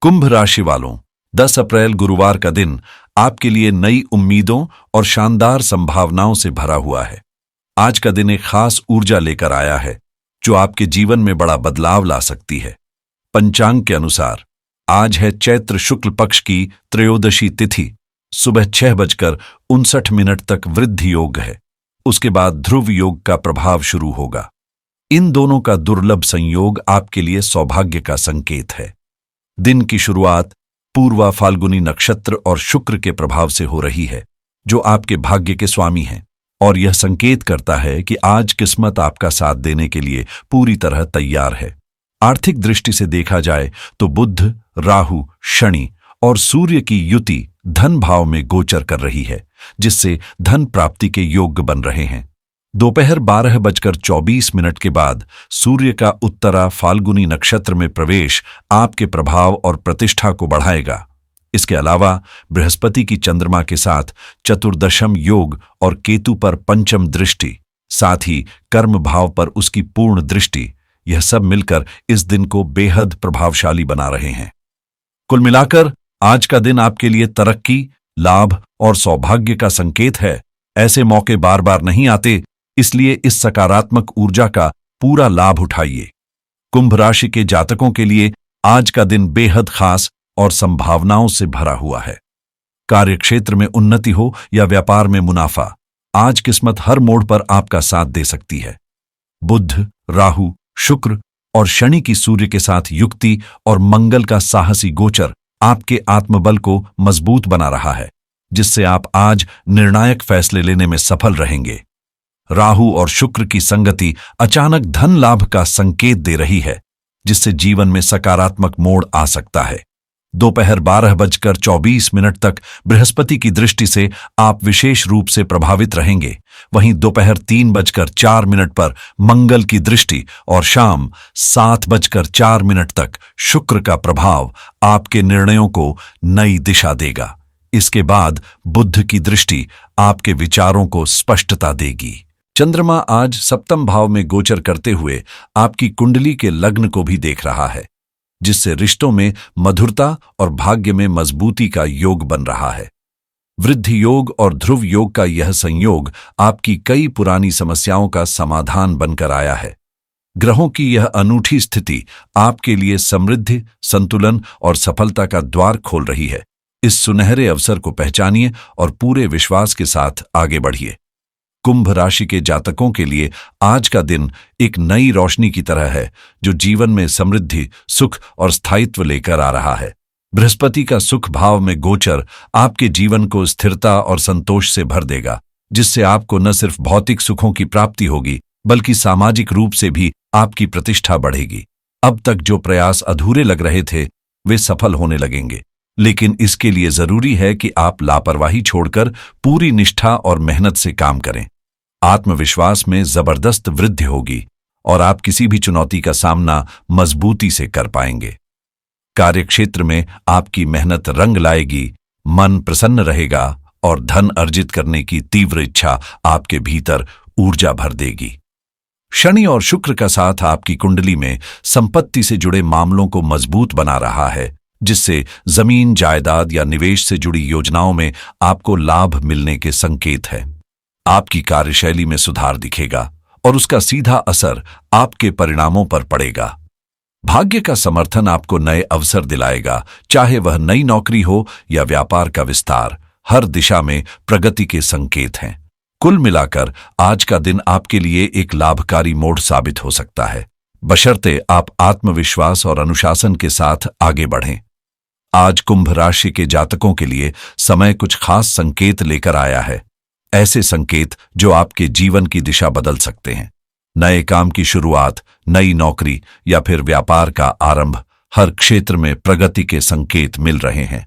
कुंभ राशि वालों, 10 अप्रैल गुरुवार का दिन आपके लिए नई उम्मीदों और शानदार संभावनाओं से भरा हुआ है। आज का दिन एक खास ऊर्जा लेकर आया है जो आपके जीवन में बड़ा बदलाव ला सकती है। पंचांग के अनुसार आज है चैत्र शुक्ल पक्ष की त्रयोदशी तिथि। सुबह 6:59 तक वृद्धि योग है। उसके बाद ध्रुव योग का प्रभाव शुरू होगा। इन दोनों का दुर्लभ संयोग आपके लिए सौभाग्य का संकेत है। दिन की शुरुआत पूर्वा फाल्गुनी नक्षत्र और शुक्र के प्रभाव से हो रही है, जो आपके भाग्य के स्वामी हैं, और यह संकेत करता है कि आज किस्मत आपका साथ देने के लिए पूरी तरह तैयार है। आर्थिक दृष्टि से देखा जाए तो बुध, राहु, शनि और सूर्य की युति धन भाव में गोचर कर रही है, जिससे धन प्राप्ति के योग्य बन रहे हैं। दोपहर 12:24 के बाद सूर्य का उत्तरा फाल्गुनी नक्षत्र में प्रवेश आपके प्रभाव और प्रतिष्ठा को बढ़ाएगा। इसके अलावा बृहस्पति की चंद्रमा के साथ चतुर्दशम योग और केतु पर पंचम दृष्टि, साथ ही कर्म भाव पर उसकी पूर्ण दृष्टि, यह सब मिलकर इस दिन को बेहद प्रभावशाली बना रहे हैं। कुल मिलाकर आज का दिन आपके लिए तरक्की, लाभ और सौभाग्य का संकेत है। ऐसे मौके बार बार नहीं आते, इसलिए इस सकारात्मक ऊर्जा का पूरा लाभ उठाइए। कुंभ राशि के जातकों के लिए आज का दिन बेहद खास और संभावनाओं से भरा हुआ है। कार्यक्षेत्र में उन्नति हो या व्यापार में मुनाफा, आज किस्मत हर मोड़ पर आपका साथ दे सकती है। बुध, राहु, शुक्र और शनि की सूर्य के साथ युक्ति और मंगल का साहसी गोचर आपके आत्मबल को मजबूत बना रहा है, जिससे आप आज निर्णायक फैसले लेने में सफल रहेंगे। राहु और शुक्र की संगति अचानक धन लाभ का संकेत दे रही है, जिससे जीवन में सकारात्मक मोड़ आ सकता है। दोपहर 12:24 तक बृहस्पति की दृष्टि से आप विशेष रूप से प्रभावित रहेंगे। वहीं दोपहर 3:04 पर मंगल की दृष्टि और शाम 7:04 तक शुक्र का प्रभाव आपके निर्णयों को नई दिशा देगा। इसके बाद बुध की दृष्टि आपके विचारों को स्पष्टता देगी। चंद्रमा आज सप्तम भाव में गोचर करते हुए आपकी कुंडली के लग्न को भी देख रहा है, जिससे रिश्तों में मधुरता और भाग्य में मजबूती का योग बन रहा है। वृद्धि योग और ध्रुव योग का यह संयोग आपकी कई पुरानी समस्याओं का समाधान बनकर आया है। ग्रहों की यह अनूठी स्थिति आपके लिए समृद्धि, संतुलन और सफलता का द्वार खोल रही है। इस सुनहरे अवसर को पहचानिए और पूरे विश्वास के साथ आगे बढ़िए। कुंभ राशि के जातकों के लिए आज का दिन एक नई रोशनी की तरह है, जो जीवन में समृद्धि, सुख और स्थायित्व लेकर आ रहा है। बृहस्पति का सुख भाव में गोचर आपके जीवन को स्थिरता और संतोष से भर देगा, जिससे आपको न सिर्फ भौतिक सुखों की प्राप्ति होगी, बल्कि सामाजिक रूप से भी आपकी प्रतिष्ठा बढ़ेगी। अब तक जो प्रयास अधूरे लग रहे थे, वे सफल होने लगेंगे, लेकिन इसके लिए जरूरी है कि आप लापरवाही छोड़कर पूरी निष्ठा और मेहनत से काम करें। आत्मविश्वास में जबरदस्त वृद्धि होगी और आप किसी भी चुनौती का सामना मजबूती से कर पाएंगे। कार्यक्षेत्र में आपकी मेहनत रंग लाएगी, मन प्रसन्न रहेगा और धन अर्जित करने की तीव्र इच्छा आपके भीतर ऊर्जा भर देगी। शनि और शुक्र का साथ आपकी कुंडली में संपत्ति से जुड़े मामलों को मजबूत बना रहा है, जिससे जमीन, जायदाद या निवेश से जुड़ी योजनाओं में आपको लाभ मिलने के संकेत है। आपकी कार्यशैली में सुधार दिखेगा और उसका सीधा असर आपके परिणामों पर पड़ेगा। भाग्य का समर्थन आपको नए अवसर दिलाएगा, चाहे वह नई नौकरी हो या व्यापार का विस्तार। हर दिशा में प्रगति के संकेत हैं। कुल मिलाकर आज का दिन आपके लिए एक लाभकारी मोड़ साबित हो सकता है, बशर्ते आप आत्मविश्वास और अनुशासन के साथ आगे बढ़ें। आज कुंभ राशि के जातकों के लिए समय कुछ खास संकेत लेकर आया है, ऐसे संकेत जो आपके जीवन की दिशा बदल सकते हैं। नए काम की शुरुआत, नई नौकरी या फिर व्यापार का आरंभ, हर क्षेत्र में प्रगति के संकेत मिल रहे हैं।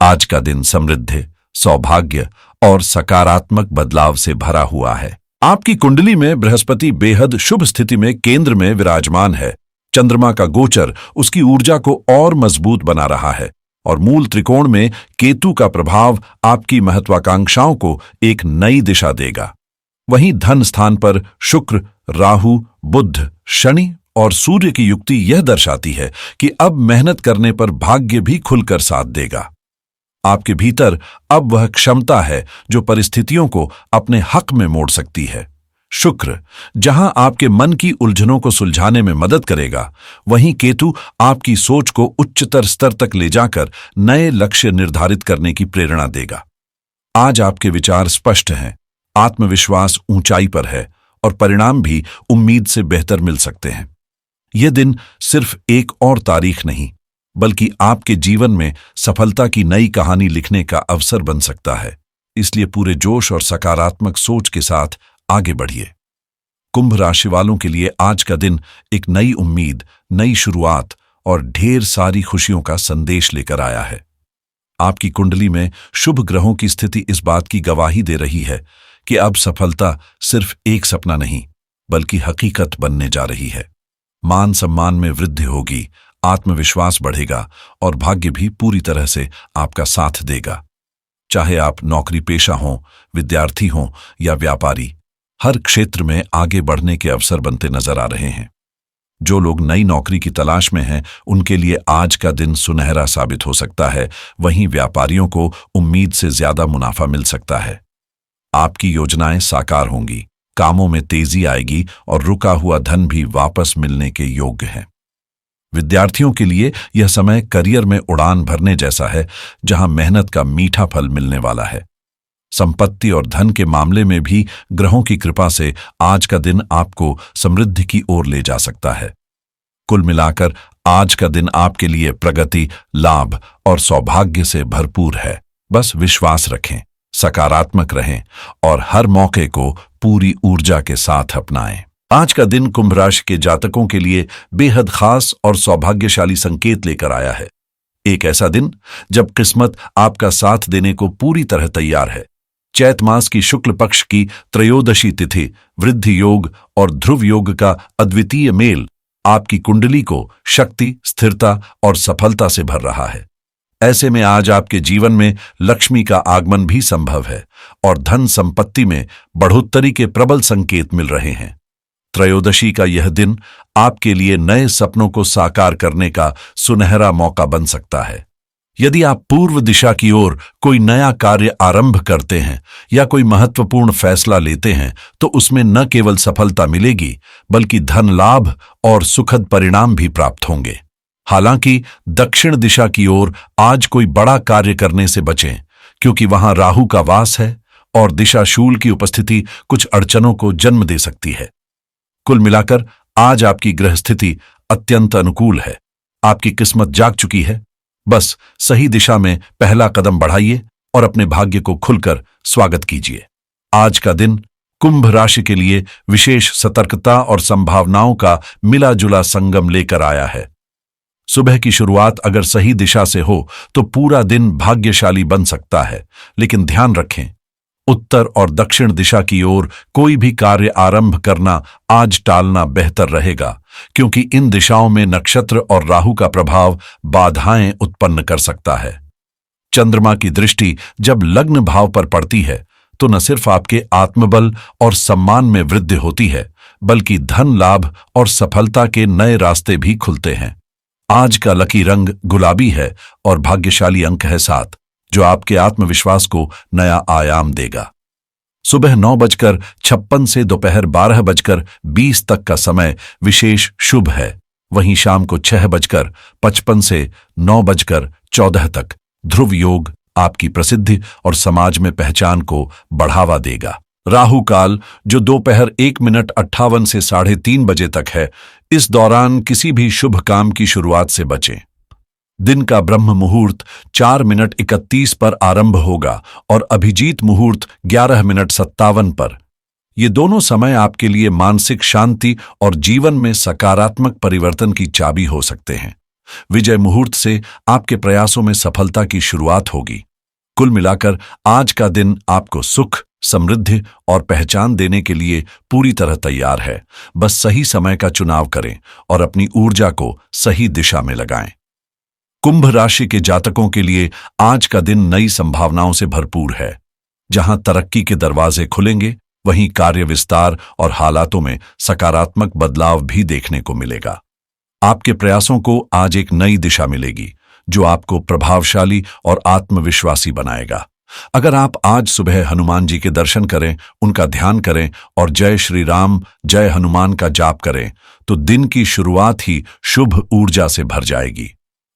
आज का दिन समृद्धि, सौभाग्य और सकारात्मक बदलाव से भरा हुआ है। आपकी कुंडली में बृहस्पति बेहद शुभ स्थिति में केंद्र में विराजमान है। चंद्रमा का गोचर उसकी ऊर्जा को और मजबूत बना रहा है और मूल त्रिकोण में केतु का प्रभाव आपकी महत्वाकांक्षाओं को एक नई दिशा देगा। वहीं धन स्थान पर शुक्र, राहु, बुध, शनि और सूर्य की युक्ति यह दर्शाती है कि अब मेहनत करने पर भाग्य भी खुलकर साथ देगा। आपके भीतर अब वह क्षमता है जो परिस्थितियों को अपने हक में मोड़ सकती है। शुक्र जहां आपके मन की उलझनों को सुलझाने में मदद करेगा, वहीं केतु आपकी सोच को उच्चतर स्तर तक ले जाकर नए लक्ष्य निर्धारित करने की प्रेरणा देगा। आज आपके विचार स्पष्ट हैं, आत्मविश्वास ऊंचाई पर है और परिणाम भी उम्मीद से बेहतर मिल सकते हैं। यह दिन सिर्फ एक और तारीख नहीं, बल्कि आपके जीवन में सफलता की नई कहानी लिखने का अवसर बन सकता है। इसलिए पूरे जोश और सकारात्मक सोच के साथ आगे बढ़िए। कुंभ राशि वालों के लिए आज का दिन एक नई उम्मीद, नई शुरुआत और ढेर सारी खुशियों का संदेश लेकर आया है। आपकी कुंडली में शुभ ग्रहों की स्थिति इस बात की गवाही दे रही है कि अब सफलता सिर्फ एक सपना नहीं, बल्कि हकीकत बनने जा रही है। मान सम्मान में वृद्धि होगी, आत्मविश्वास बढ़ेगा और भाग्य भी पूरी तरह से आपका साथ देगा। चाहे आप नौकरी पेशा हों, विद्यार्थी हों या व्यापारी, हर क्षेत्र में आगे बढ़ने के अवसर बनते नजर आ रहे हैं। जो लोग नई नौकरी की तलाश में हैं, उनके लिए आज का दिन सुनहरा साबित हो सकता है। वहीं व्यापारियों को उम्मीद से ज्यादा मुनाफा मिल सकता है। आपकी योजनाएं साकार होंगी, कामों में तेजी आएगी और रुका हुआ धन भी वापस मिलने के योग्य है। विद्यार्थियों के लिए यह समय करियर में उड़ान भरने जैसा है, जहां मेहनत का मीठा फल मिलने वाला है। संपत्ति और धन के मामले में भी ग्रहों की कृपा से आज का दिन आपको समृद्धि की ओर ले जा सकता है। कुल मिलाकर आज का दिन आपके लिए प्रगति, लाभ और सौभाग्य से भरपूर है। बस विश्वास रखें, सकारात्मक रहें और हर मौके को पूरी ऊर्जा के साथ अपनाएं। आज का दिन कुंभ राशि के जातकों के लिए बेहद खास और सौभाग्यशाली संकेत लेकर आया है। एक ऐसा दिन जब किस्मत आपका साथ देने को पूरी तरह तैयार है। चैत मास की शुक्ल पक्ष की त्रयोदशी तिथि, वृद्धि योग और ध्रुव योग का अद्वितीय मेल आपकी कुंडली को शक्ति, स्थिरता और सफलता से भर रहा है। ऐसे में आज आपके जीवन में लक्ष्मी का आगमन भी संभव है और धन संपत्ति में बढ़ोतरी के प्रबल संकेत मिल रहे हैं। त्रयोदशी का यह दिन आपके लिए नए सपनों को साकार करने का सुनहरा मौका बन सकता है। यदि आप पूर्व दिशा की ओर कोई नया कार्य आरंभ करते हैं या कोई महत्वपूर्ण फैसला लेते हैं, तो उसमें न केवल सफलता मिलेगी, बल्कि धन लाभ और सुखद परिणाम भी प्राप्त होंगे। हालांकि दक्षिण दिशा की ओर आज कोई बड़ा कार्य करने से बचें, क्योंकि वहां राहु का वास है और दिशाशूल की उपस्थिति कुछ अड़चनों को जन्म दे सकती है। कुल मिलाकर आज आपकी ग्रह स्थिति अत्यंत अनुकूल है। आपकी किस्मत जाग चुकी है। बस सही दिशा में पहला कदम बढ़ाइए और अपने भाग्य को खुलकर स्वागत कीजिए। आज का दिन कुंभ राशि के लिए विशेष सतर्कता और संभावनाओं का मिला जुला संगम लेकर आया है। सुबह की शुरुआत अगर सही दिशा से हो तो पूरा दिन भाग्यशाली बन सकता है, लेकिन ध्यान रखें, उत्तर और दक्षिण दिशा की ओर कोई भी कार्य आरंभ करना आज टालना बेहतर रहेगा, क्योंकि इन दिशाओं में नक्षत्र और राहु का प्रभाव बाधाएं उत्पन्न कर सकता है। चंद्रमा की दृष्टि जब लग्न भाव पर पड़ती है तो न सिर्फ आपके आत्मबल और सम्मान में वृद्धि होती है, बल्कि धन लाभ और सफलता के नए रास्ते भी खुलते हैं। आज का लकी रंग गुलाबी है और भाग्यशाली अंक है 7, जो आपके आत्मविश्वास को नया आयाम देगा। सुबह 9:56 से दोपहर 12:20 तक का समय विशेष शुभ है। वहीं शाम को 6:55 से 9:14 तक ध्रुव योग आपकी प्रसिद्धि और समाज में पहचान को बढ़ावा देगा। राहु काल, जो दोपहर 1:58 से 3:30 बजे तक है, इस दौरान किसी भी शुभ काम की शुरुआत से बचें। दिन का ब्रह्म मुहूर्त 4:31 पर आरंभ होगा और अभिजीत मुहूर्त 11:57 पर। ये दोनों समय आपके लिए मानसिक शांति और जीवन में सकारात्मक परिवर्तन की चाबी हो सकते हैं। विजय मुहूर्त से आपके प्रयासों में सफलता की शुरुआत होगी। कुल मिलाकर आज का दिन आपको सुख, समृद्धि और पहचान देने के लिए पूरी तरह तैयार है। बस सही समय का चुनाव करें और अपनी ऊर्जा को सही दिशा में लगाएं। कुंभ राशि के जातकों के लिए आज का दिन नई संभावनाओं से भरपूर है। जहां तरक्की के दरवाजे खुलेंगे, वहीं कार्य विस्तार और हालातों में सकारात्मक बदलाव भी देखने को मिलेगा। आपके प्रयासों को आज एक नई दिशा मिलेगी जो आपको प्रभावशाली और आत्मविश्वासी बनाएगा। अगर आप आज सुबह हनुमान जी के दर्शन करें, उनका ध्यान करें और जय श्री राम जय हनुमान का जाप करें तो दिन की शुरुआत ही शुभ ऊर्जा से भर जाएगी।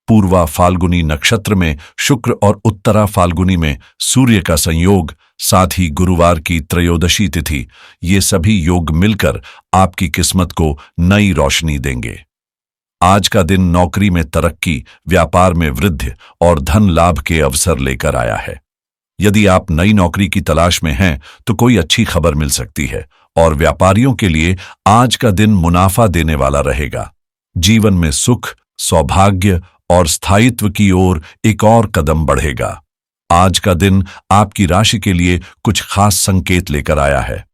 पूर्वा फाल्गुनी नक्षत्र में शुक्र और उत्तरा फाल्गुनी में सूर्य का संयोग, साथ ही गुरुवार की त्रयोदशी तिथि, ये सभी योग मिलकर आपकी किस्मत को नई रोशनी देंगे। आज का दिन नौकरी में तरक्की, व्यापार में वृद्धि और धन लाभ के अवसर लेकर आया है। यदि आप नई नौकरी की तलाश में हैं तो कोई अच्छी खबर मिल सकती है और व्यापारियों के लिए आज का दिन मुनाफा देने वाला रहेगा। जीवन में सुख, सौभाग्य और स्थायित्व की ओर एक और कदम बढ़ेगा। आज का दिन आपकी राशि के लिए कुछ खास संकेत लेकर आया है।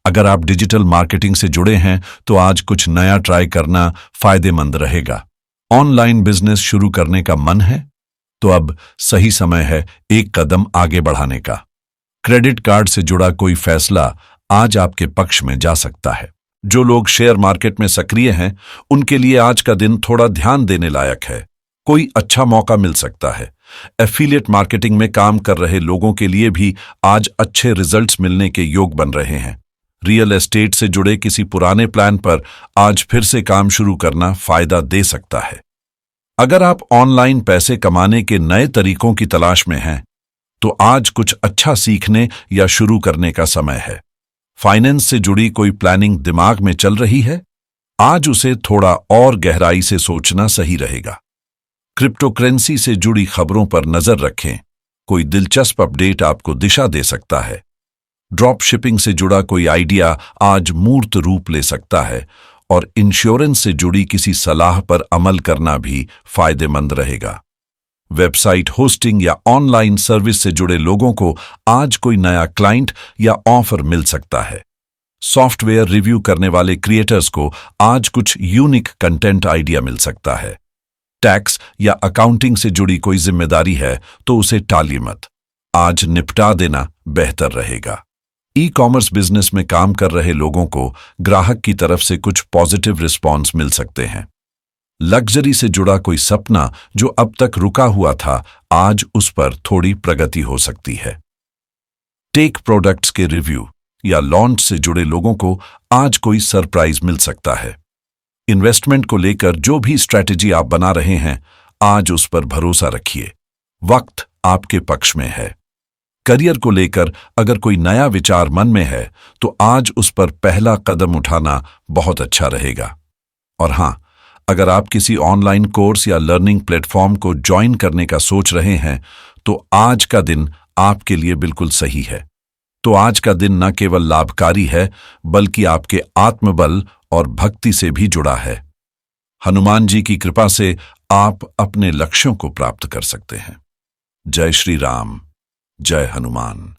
अगर आप डिजिटल मार्केटिंग से जुड़े हैं तो आज कुछ नया ट्राई करना फायदेमंद रहेगा। ऑनलाइन बिजनेस शुरू करने का मन है तो अब सही समय है एक कदम आगे बढ़ाने का। क्रेडिट कार्ड से जुड़ा कोई फैसला आज आपके पक्ष में जा सकता है। जो लोग शेयर मार्केट में सक्रिय हैं उनके लिए आज का दिन थोड़ा ध्यान देने लायक है। कोई अच्छा मौका मिल सकता है। एफिलिएट मार्केटिंग में काम कर रहे लोगों के लिए भी आज अच्छे रिजल्ट्स मिलने के योग बन रहे हैं। रियल एस्टेट से जुड़े किसी पुराने प्लान पर आज फिर से काम शुरू करना फायदा दे सकता है। अगर आप ऑनलाइन पैसे कमाने के नए तरीकों की तलाश में हैं तो आज कुछ अच्छा सीखने या शुरू करने का समय है। फाइनेंस से जुड़ी कोई प्लानिंग दिमाग में चल रही है, आज उसे थोड़ा और गहराई से सोचना सही रहेगा। क्रिप्टोकरेंसी से जुड़ी खबरों पर नजर रखें, कोई दिलचस्प अपडेट आपको दिशा दे सकता है। ड्रॉप शिपिंग से जुड़ा कोई आइडिया आज मूर्त रूप ले सकता है और इंश्योरेंस से जुड़ी किसी सलाह पर अमल करना भी फायदेमंद रहेगा। वेबसाइट होस्टिंग या ऑनलाइन सर्विस से जुड़े लोगों को आज कोई नया क्लाइंट या ऑफर मिल सकता है। सॉफ्टवेयर रिव्यू करने वाले क्रिएटर्स को आज कुछ यूनिक कंटेंट आइडिया मिल सकता है। टैक्स या अकाउंटिंग से जुड़ी कोई जिम्मेदारी है तो उसे टालिए मत, आज निपटा देना बेहतर रहेगा। ई कॉमर्स बिजनेस में काम कर रहे लोगों को ग्राहक की तरफ से कुछ पॉजिटिव रिस्पॉन्स मिल सकते हैं। लग्जरी से जुड़ा कोई सपना जो अब तक रुका हुआ था, आज उस पर थोड़ी प्रगति हो सकती है। टेक प्रोडक्ट्स के रिव्यू या लॉन्च से जुड़े लोगों को आज कोई सरप्राइज मिल सकता है। इन्वेस्टमेंट को लेकर जो भी स्ट्रैटेजी आप बना रहे हैं, आज उस पर भरोसा रखिए, वक्त आपके पक्ष में है। करियर को लेकर अगर कोई नया विचार मन में है तो आज उस पर पहला कदम उठाना बहुत अच्छा रहेगा। और हां, अगर आप किसी ऑनलाइन कोर्स या लर्निंग प्लेटफॉर्म को ज्वाइन करने का सोच रहे हैं तो आज का दिन आपके लिए बिल्कुल सही है। तो आज का दिन न केवल लाभकारी है बल्कि आपके आत्मबल और भक्ति से भी जुड़ा है। हनुमान जी की कृपा से आप अपने लक्ष्यों को प्राप्त कर सकते हैं। जय श्री राम, जय हनुमान।